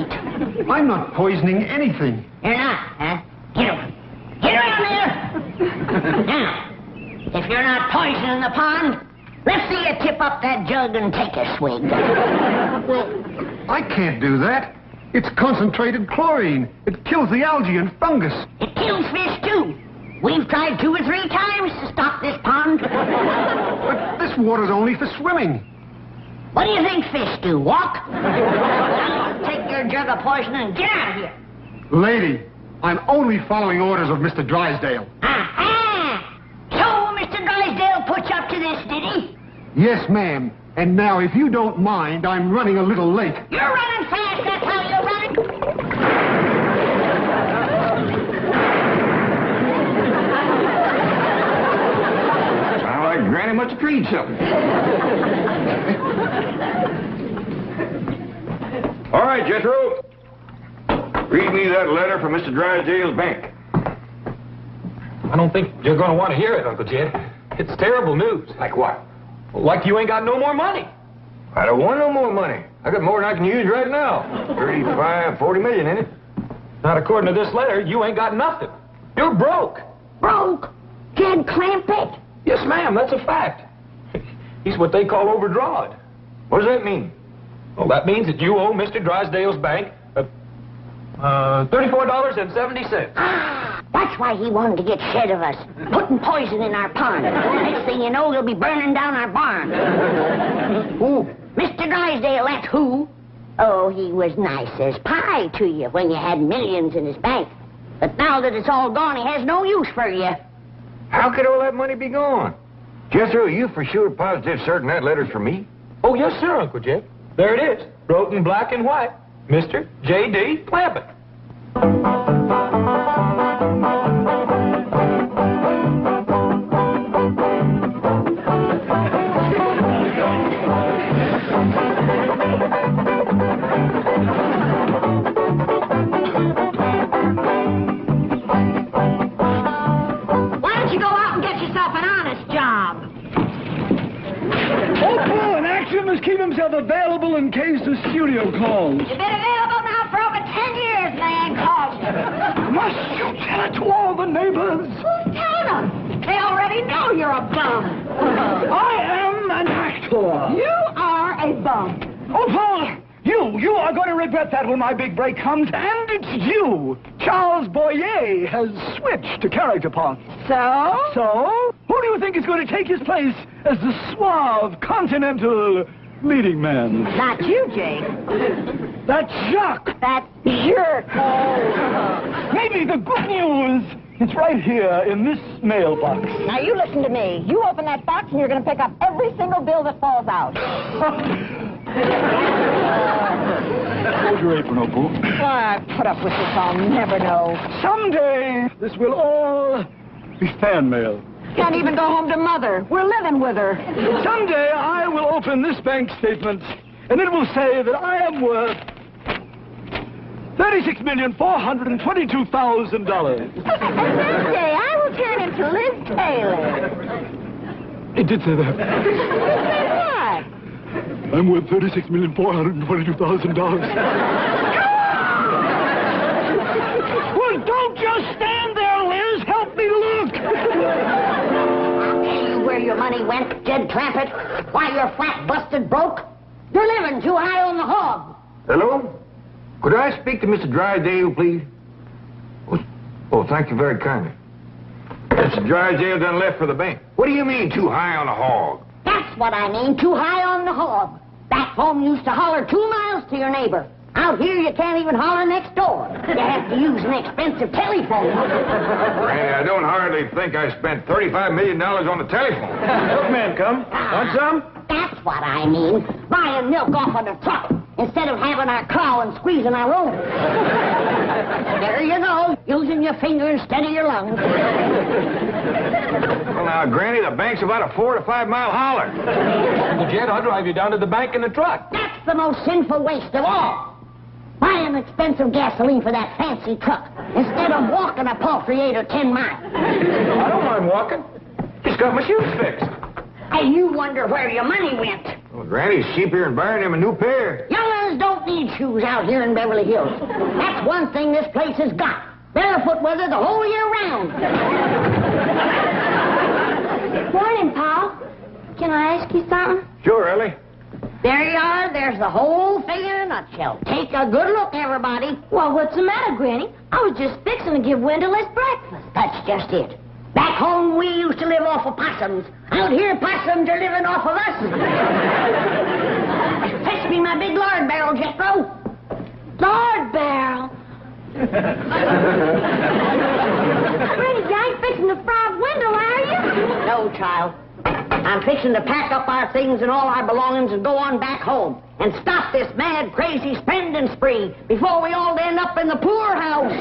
eat. I'm not poisoning anything. You're not, huh? Get over. Get around there! Now, if you're not poisoning the pond, let's see you tip up that jug and take a swig. Well, I can't do that. It's concentrated chlorine. It kills the algae and fungus. It kills fish, too. We've tried 2 or 3 times to stop this pond. But this water's only for swimming. What do you think fish do? Walk? Now, take your jug of poison and get out of here. Lady, I'm only following orders of Mr. Drysdale. Aha! So Mr. Drysdale put you up to this, did he? Yes, ma'am. And now, if you don't mind, I'm running a little late. You're running fast, that's how you're running. Sound like Granny must have treated something. All right, Jethro. Read me that letter from Mr. Drysdale's bank. I don't think you're going to want to hear it, Uncle Jed. It's terrible news. Like what? Like you ain't got no more money. I don't want no more money. I got more than I can use right now. 35, 40 million in it. Not according to this letter, you ain't got nothing. You're broke. Broke? Jed Clampett? Yes, ma'am, that's a fact. He's what they call overdrawn. What does that mean? Well, that means that you owe Mr. Drysdale's bank $34.70. Ah, that's why he wanted to get shed of us, putting poison in our pond. Next thing you know, they'll be burning down our barn. Who? Mr. Drysdale, that's who. Oh, he was nice as pie to you when you had millions in his bank. But now that it's all gone, he has no use for you. How could all that money be gone? Jethro, are you for sure positive certain that letter's for me? Oh, yes, sir, Uncle Jed. There it is, wrote in black and white. Mr. J.D. Clampett. Why don't you go out and get yourself an honest job? Oh, an actor must keep himself available in case the studio calls. You've been available now for over 10 years, man. Must you tell it to all the neighbors? Who's telling them? They already know you're a bum. I am an actor. You are a bum. Oh, Paul, you are going to regret that when my big break comes, and it's you. Charles Boyer has switched to character parts. So? So, who do you think is going to take his place as the suave, continental leading man? Not you, Jake. That's Jacques. That jerk. Maybe the good news is right here in this mailbox. Now, you listen to me. You open that box and you're going to pick up every single bill that falls out. Hold your apron, Opal. Why, I put up with this, I'll never know. Someday, this will all be fan mail. Can't even go home to Mother. We're living with her. Someday, I will open this bank statement, and it will say that I am worth $36,422,000. And someday, I will turn into Liz Taylor. It did say that. What? I'm worth $36,422,000. Well, don't just stand there, Liz. Help me look. I'll tell you where your money went, Jed Clampett. Why you're flat busted broke. You're living too high on the hog. Hello? Could I speak to Mr. Drysdale, please? Oh, thank you very kindly. Mr. Drysdale done left for the bank. What do you mean, too high on the hog? That's what I mean, too high on the hog. Back home you used to holler 2 miles to your neighbor. Out here you can't even holler next door. You have to use an expensive telephone. Granny, I don't hardly think I spent $35 million on the telephone. Milkman come. Want some? That's what I mean. Buying milk off of the truck instead of having our cow and squeezing our own. There you go, using your finger instead of your lungs. Well, now, Granny, the bank's about a 4 to 5 mile holler. Uncle Jed, I'll drive you down to the bank in the truck. That's the most sinful waste of all. Buying expensive gasoline for that fancy truck instead of walking a paltry 8 or 10 miles. I don't mind walking. Just got my shoes fixed. And you wonder where your money went. Well, Granny's cheaper than buying him a new pair. Young'uns don't don't need shoes out here in Beverly Hills. That's one thing this place has got. Barefoot weather the whole year round. Morning, Paul. Can I ask you something? Sure, Elly. There you are. There's the whole thing in a nutshell. Take a good look, everybody. Well, what's the matter, Granny? I was just fixing to give Wendell his breakfast. That's just it. Back home, we used to live off of possums. Out here, possums are living off of us. Fetch me my big lard barrel, Jethro. Lord barrel. Granny, you ain't fixing to fry Wendell, are you? No, child. I'm fixing to pack up our things and all our belongings and go on back home and stop this mad, crazy spending spree before we all end up in the poorhouse.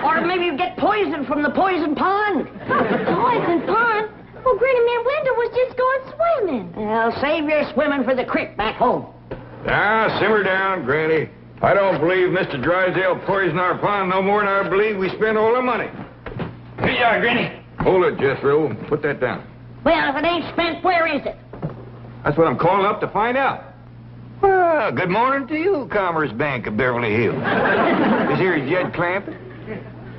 Or maybe get poisoned from the poison pond. Poison pond? Well, Granny, me and Wendell was just going swimming. Well, save your swimming for the creek back home. Now, simmer down, Granny. I don't believe Mr. Drysdale poisoned our pond no more than I believe we spent all the money. Here you are, Granny. Hold it, Jethro. Put that down. Well, if it ain't spent, where is it? That's what I'm calling up to find out. Well, good morning to you, Commerce Bank of Beverly Hills. This here is Jed Clampett.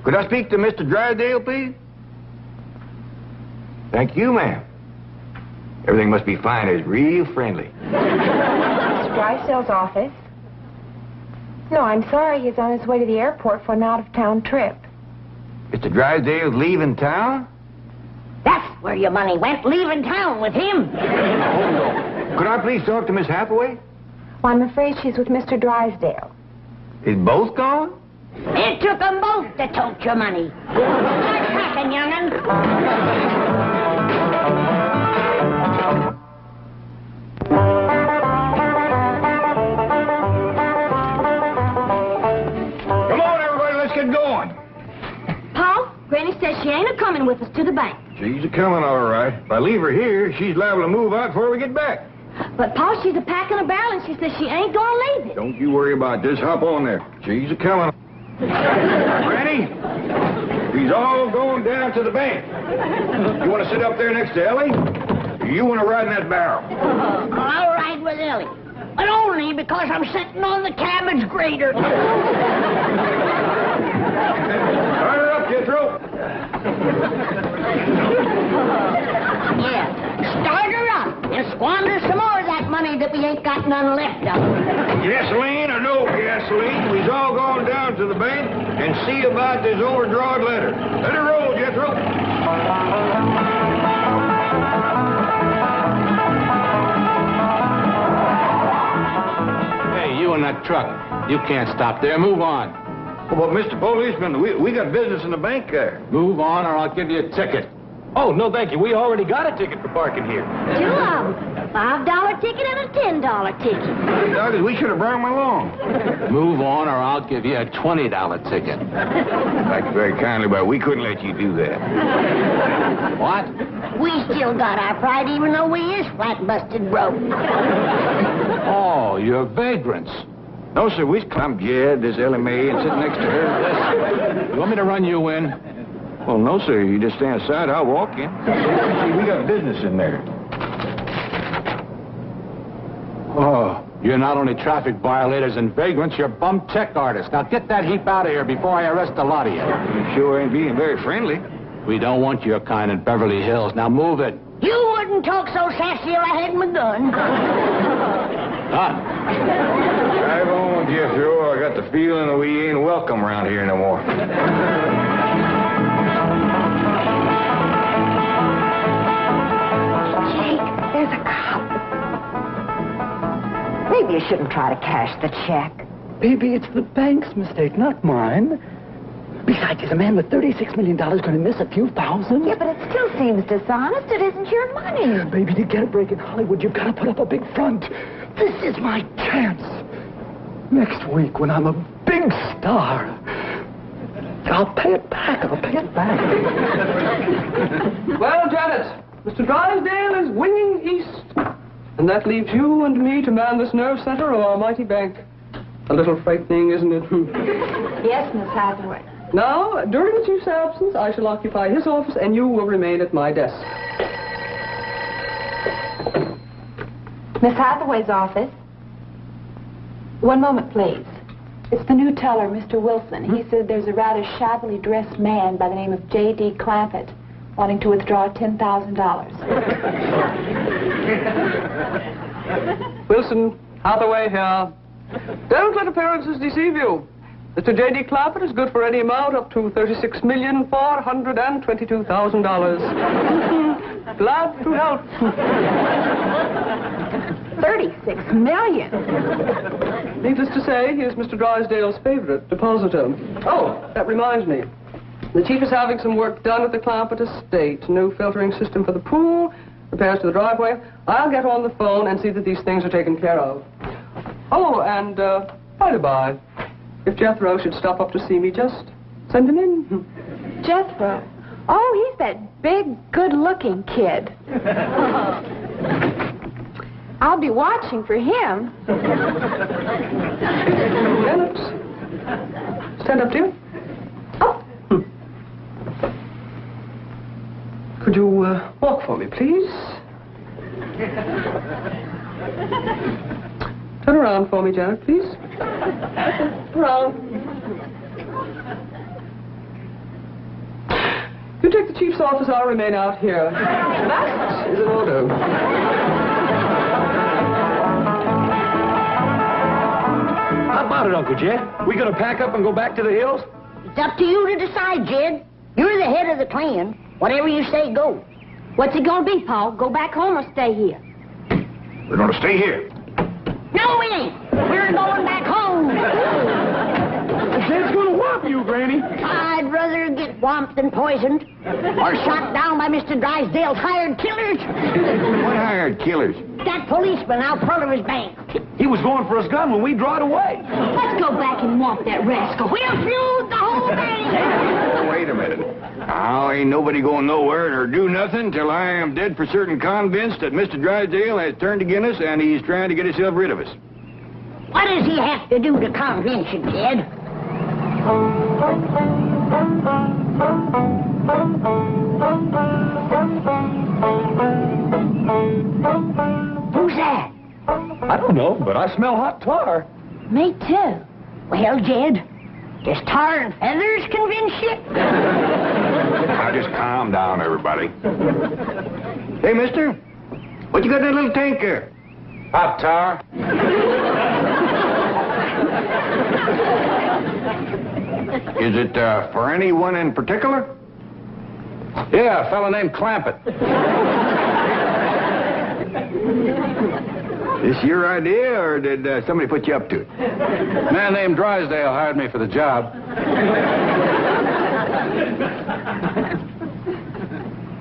Could I speak to Mr. Drysdale, please? Thank you, ma'am. Everything must be fine. It's real friendly. Mr. Drysdale's office? No, I'm sorry. He's on his way to the airport for an out-of-town trip. Mr. Drysdale's leaving town? That's where your money went, leaving town with him. Could I please talk to Miss Hathaway? Well, I'm afraid she's with Mr. Drysdale. Is both gone? It took them both to tote your money. Start packing, young'un. Come on, everybody, let's get going. Paul, Granny says she ain't a-coming with us to the bank. She's a-coming, all right. If I leave her here, she's liable to move out before we get back. But, Paul, she's a-packing a barrel, and she says she ain't gonna leave it. Don't you worry about this. Hop on there. She's a-coming. Granny, he's all going down to the bank. You want to sit up there next to Elly? Or you want to ride in that barrel? I'll ride with Elly. But only because I'm sitting on the cabbage grater. Start her up, Jethro. Yeah, start her up and squander some more of that money that we ain't got none left of. Gasoline or no gasoline, we's all going down to the bank and see about this overdrawn letter. Let her roll, Jethro. Hey, you in that truck. You can't stop there. Move on. Well, Mr. Policeman, we got business in the bank there. Move on or I'll give you a ticket. Oh, no, thank you. We already got a ticket for parking here. Two of them. $5 ticket and a $10 ticket. Doggos, we should have brought him along. Move on or I'll give you a $20 ticket. Thank you very kindly, but we couldn't let you do that. What? We still got our pride even though we is flat busted broke. Oh, you're vagrants. No, sir, I'm Jed, there's Elly Mae, and sitting next to her. You want me to run you in? Well, no, sir, you just stand aside, I'll walk in. See, we got business in there. Oh, you're not only traffic violators and vagrants, you're bum check artists. Now get that heap out of here before I arrest a lot of you. You sure ain't being very friendly. We don't want your kind in Beverly Hills. Now move it. You wouldn't talk so sassy if I had my gun. Done. Drive on, Jethro. I got the feeling that we ain't welcome around here no more. Jake, there's a cop. Maybe you shouldn't try to cash the check. Baby, it's the bank's mistake, not mine. Besides, is a man with $36 million going to miss a few thousand? Yeah, but it still seems dishonest. It isn't your money. Baby, to get a break in Hollywood, you've got to put up a big front. This is my chance. Next week, when I'm a big star, I'll pay it back. Well, Janet, Mr. Drysdale is winging east. And that leaves you and me to man this nerve center of our mighty bank. A little frightening, isn't it? Yes, Miss Hathaway. Now, during the chief's absence, I shall occupy his office and you will remain at my desk. Miss Hathaway's office. One moment, please. It's the new teller, Mr. Wilson. He said there's a rather shabbily dressed man by the name of J.D. Clampett wanting to withdraw $10,000. Wilson, Hathaway here. Don't let appearances deceive you. Mr. J.D. Clampett is good for any amount up to $36,422,000. Glad to help. 36 million. Needless to say, he is Mr. Drysdale's favorite depositor. Oh, that reminds me. The chief is having some work done at the Clampett estate. New filtering system for the pool, repairs to the driveway. I'll get on the phone and see that these things are taken care of. Oh, and, by the by, if Jethro should stop up to see me, just send him in. Jethro? Oh, he's that big, good-looking kid. I'll be watching for him. Janet, stand up, dear. Oh. Could you walk for me, please? Turn around for me, Janet, please. Around. You take the chief's office, I'll remain out here. That is an order. How about it, Uncle Jed? We gonna pack up and go back to the hills? It's up to you to decide, Jed. You're the head of the clan. Whatever you say, go. What's it gonna be, Paul? Go back home or stay here? We're gonna stay here. No, we ain't. We're going back home. Jed's gonna whop you, Granny. I'd rather get whomped than poisoned. Or shot down by Mr. Drysdale's hired killers. What hired killers? That policeman out front of his bank. He was going for his gun when we drawed away. Let's go back and whomp that rascal. We'll feud the whole thing. Oh, wait a minute. Now, ain't nobody going nowhere or do nothing till I am dead for certain convinced that Mr. Drysdale has turned against us and he's trying to get himself rid of us. What does he have to do to convince you, Jed? Who's that? I don't know, but I smell hot tar. Me too. Well, Jed, does tar and feathers convince you? Now, just calm down, everybody. Hey, mister, what you got in that little tank there? Hot tar. Is it for anyone in particular? Yeah, a fella named Clampett. This your idea, or did somebody put you up to it? A man named Drysdale hired me for the job.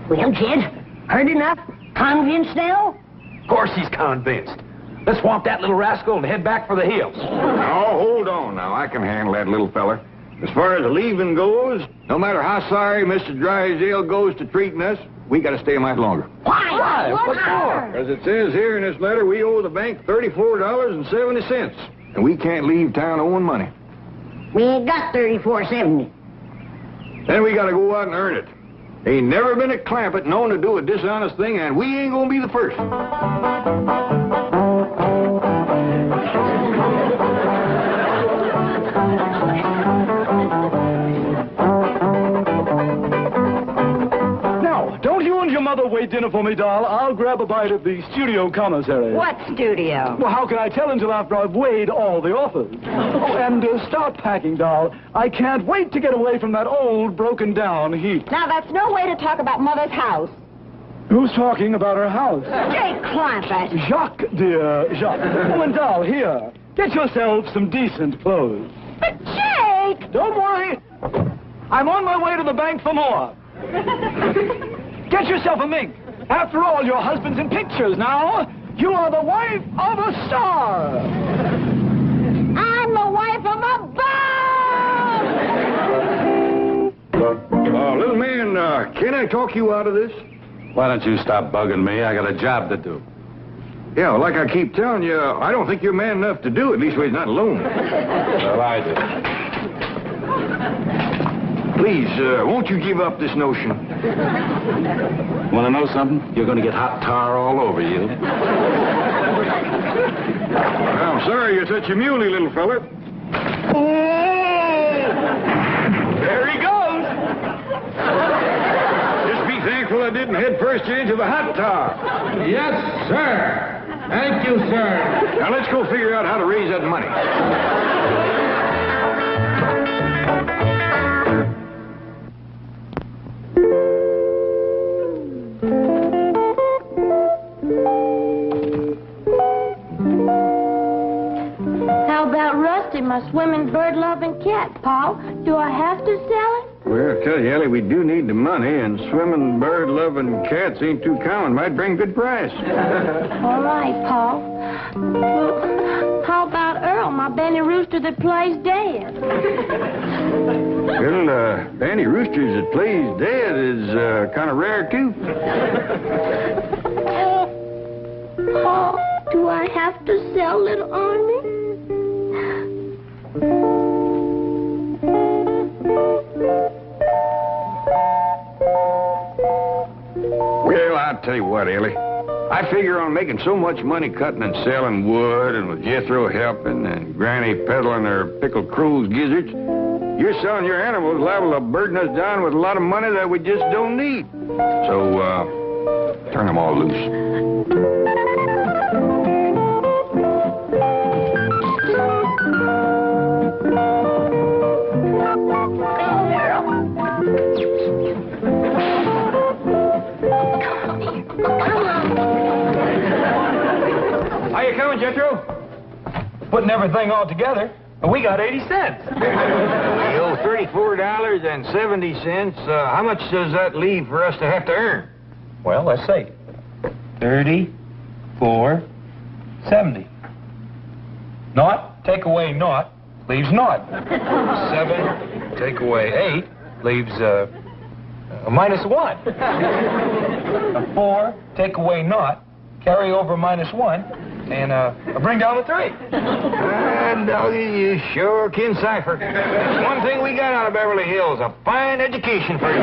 Well, Jed, heard enough? Convinced now? Of course he's convinced. Let's swamp that little rascal and head back for the hills. Oh, hold on now. I can handle that little feller. As far as leaving goes, no matter how sorry Mr. Drysdale goes to treating us, we got to stay a mite longer. Why? What for? Because it says here in this letter we owe the bank $34.70, and we can't leave town owing money. We ain't got $34.70. Then we got to go out and earn it. Ain't never been a Clampett known to do a dishonest thing, and we ain't going to be the first. Mother, wait dinner for me, doll. I'll grab a bite of the studio commissary. What studio? Well, how can I tell until after I've weighed all the offers? Oh, and start packing, doll. I can't wait to get away from that old, broken-down heap. Now, that's no way to talk about Mother's house. Who's talking about her house? Jake Clampett. Jacques, dear, Jacques. Oh, and doll, here. Get yourself some decent clothes. But, Jake! Don't worry. I'm on my way to the bank for more. Get yourself a mink. After all, your husband's in pictures now. You are the wife of a star. I'm the wife of a bum! Little man, can I talk you out of this? Why don't you stop bugging me? I got a job to do. Yeah, well, like I keep telling you, I don't think you're man enough to do it. At least he's not alone. Well, I do. Please, won't you give up this notion? Want to know something? You're going to get hot tar all over you. I'm sorry you're such a muley, little feller. There he goes. Just be thankful I didn't head first into the hot tub. Yes, sir. Thank you, sir. Now let's go figure out how to raise that money. How about Rusty, my swimming, bird-loving cat, Paul? Do I have to sell him? Well, I tell you, Elly, we do need the money, and swimming, bird-loving cats ain't too common. Might bring good price. All right, Paul. Well, how about Earl, my Benny Rooster that plays dead? Well, Benny Roosters that plays dead is kind of rare, too. Paul, do I have to sell little Army? Well, I'll tell you what, Elly. I figure on making so much money cutting and selling wood, and with Jethro helping, and Granny peddling her pickled crow's gizzards, you're selling your animals liable to burden us down with a lot of money that we just don't need. So, turn them all loose. How you coming, Jethro? Putting everything all together, and we got 80 cents. We owe $34.70. How much does that leave for us to have to earn? Well, let's see. 34.70. Naught, take away naught, leaves naught. 7, take away 8, leaves a -1. 4, take away naught, carry over -1, and bring down the 3. No, you sure can cipher. One thing we got out of Beverly Hills, a fine education for you.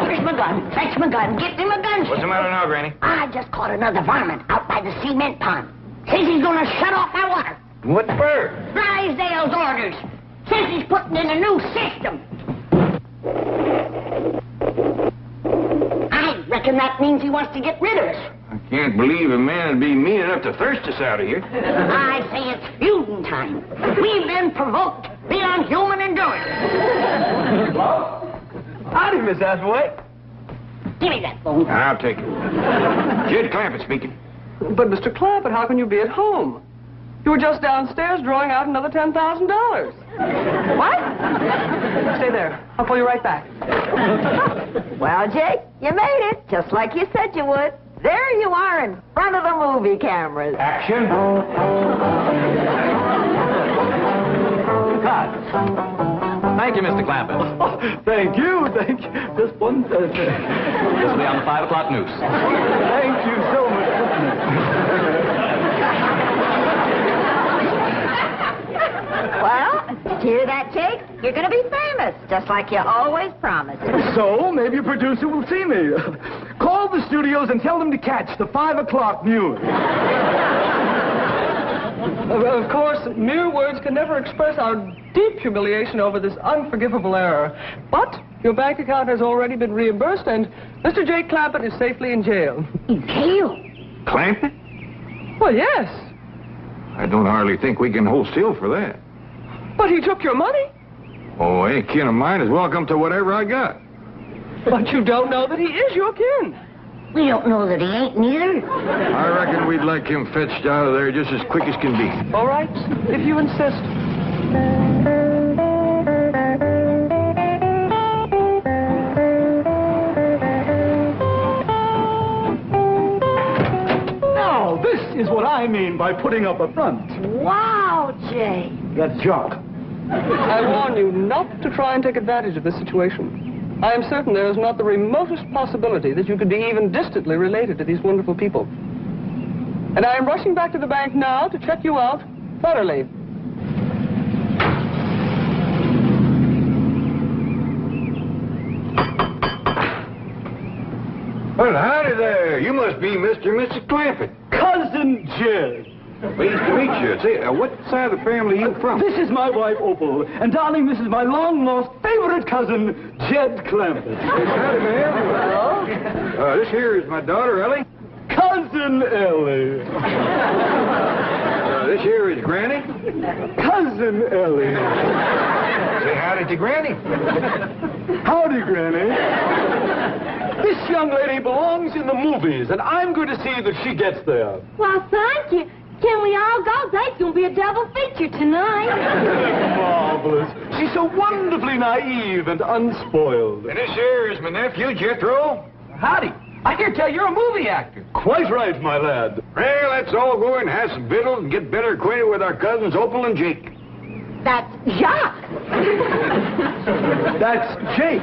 Where's my gun? Fetch my gun. Get me my gun. What's the matter now, Granny? I just caught another varmint out by the cement pond. Says he's gonna shut off my water. What for? Drysdale's orders. Says he's putting in a new system. I reckon that means he wants to get rid of us. I can't believe a man would be mean enough to thirst us out of here. I say it's feuding time. We've been provoked beyond human endurance. Howdy, Miss Hathaway. Give me that phone. I'll take it. Jed Clampett speaking. But, Mr. Clampett, how can you be at home? You were just downstairs drawing out another $10,000. What? Stay there. I'll call you right back. Well, Jake, you made it, just like you said you would. There you are in front of the movie cameras. Action. Cut. Thank you, Mr. Clampett. Thank you. Just one... This will be on the 5 o'clock news. Thank you so much. Well, did you hear that, Jake? You're going to be famous, just like you always promised. So, maybe a producer will see me. Call the studios and tell them to catch the 5 o'clock news. Of course, mere words can never express our deep humiliation over this unforgivable error. But your bank account has already been reimbursed, and Mr. Jake Clampett is safely in jail. In jail? Clampett? Well, yes. I don't hardly think we can hold still for that. But he took your money. Oh, any kin of mine is welcome to whatever I got. But you don't know that he is your kin. We don't know that he ain't neither. I reckon we'd like him fetched out of there just as quick as can be. All right, if you insist. Now, this is what I mean by putting up a front. Wow, Jay. That's junk. I warn you not to try and take advantage of this situation. I am certain there is not the remotest possibility that you could be even distantly related to these wonderful people. And I am rushing back to the bank now to check you out thoroughly. Well, howdy there. You must be Mr. and Mrs. Clampett. Cousin Jed. Pleased to meet you. Say, what side of the family are you from? This is my wife, Opal. And, darling, this is my long-lost favorite cousin, Jed Clampett. Howdy, man. This here is my daughter, Elly. Cousin Elly. This here is Granny. Cousin Elly. Say howdy to Granny. Howdy, Granny. This young lady belongs in the movies, and I'm going to see that she gets there. Well, thank you. Can we all go? There's going to be a double feature tonight. Marvelous. She's so wonderfully naive and unspoiled. And this here is my nephew, Jethro. Howdy. I hear tell you're a movie actor. Quite right, my lad. Well, let's all go and have some victuals and get better acquainted with our cousins, Opal and Jake. That's Jacques. That's Jake.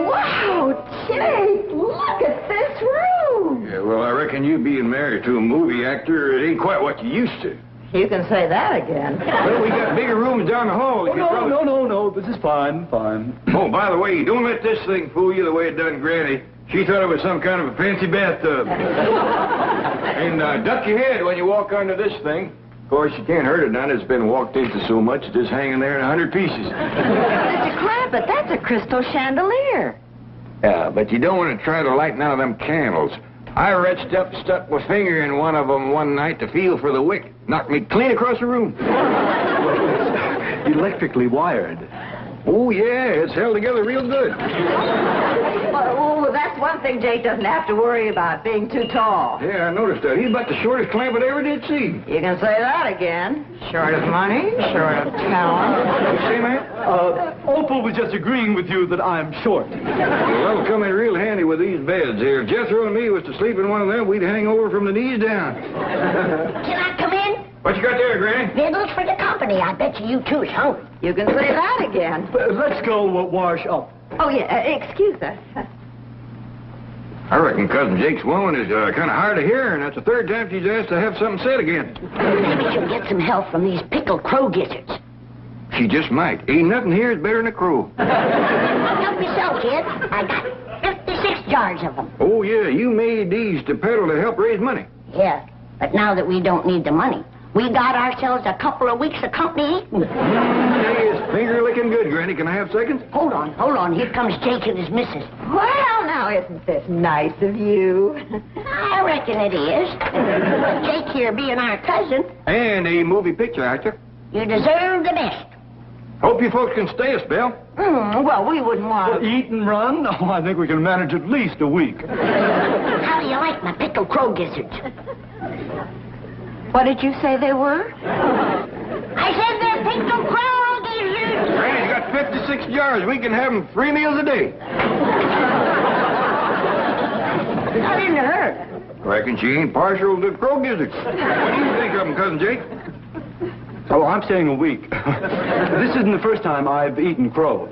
Wow, Jake, look at this room. Yeah, well, I reckon you being married to a movie actor, it ain't quite what you used to. You can say that again. Well, we got bigger rooms down the hall. No. This is fine. Oh, by the way, don't let this thing fool you the way it done Granny. She thought it was some kind of a fancy bathtub. And duck your head when you walk under this thing. Of course, you can't hurt it none. It's been walked into so much, it's just hanging there in 100 pieces. Mr. Clampett, that's a crystal chandelier. Yeah, but you don't want to try to light none of them candles. I reached up, stuck my finger in one of them one night to feel for the wick. Knocked me clean across the room. Electrically wired. Oh, yeah, it's held together real good. Well, that's one thing Jake doesn't have to worry about, being too tall. Yeah, I noticed that. He's about the shortest Clampett ever did see. You can say that again. Short of money, short of talent. You see, man? Opal was just agreeing with you that I'm short. Well, that'll come in real handy with these beds here. If Jethro and me was to sleep in one of them, we'd hang over from the knees down. Can I come in? What you got there, Granny? Victuals for the company. I bet you two's hungry. You can say that again. Let's go wash up. Oh, yeah, excuse us. I reckon Cousin Jake's woman is kind of hard of hearing. That's the third time she's asked to have something said again. Maybe she'll get some help from these pickled crow gizzards. She just might. Ain't nothing here is better than a crow. Help yourself, kid. I got 56 jars of them. Oh, yeah, you made these to peddle to help raise money. Yeah, but now that we don't need the money, we got ourselves a couple of weeks of company eating. Hey, it's finger-licking good, Granny. Can I have seconds? Hold on. Here comes Jake and his missus. Well, now, isn't this nice of you? I reckon it is. Jake here being our cousin, And a movie picture actor. you deserve the best. Hope you folks can stay a spell. Well, we wouldn't want... Eat and run? Oh, I think we can manage at least a week. How do you like my pickled crow gizzards? What did you say they were? I said they're pickled crow gizzards. Granny's got 56 jars. We can have them 3 meals a day. That didn't hurt. Reckon she ain't partial to crow gizzards. What do you think of them, Cousin Jake? Oh, I'm staying a week. This isn't the first time I've eaten crow.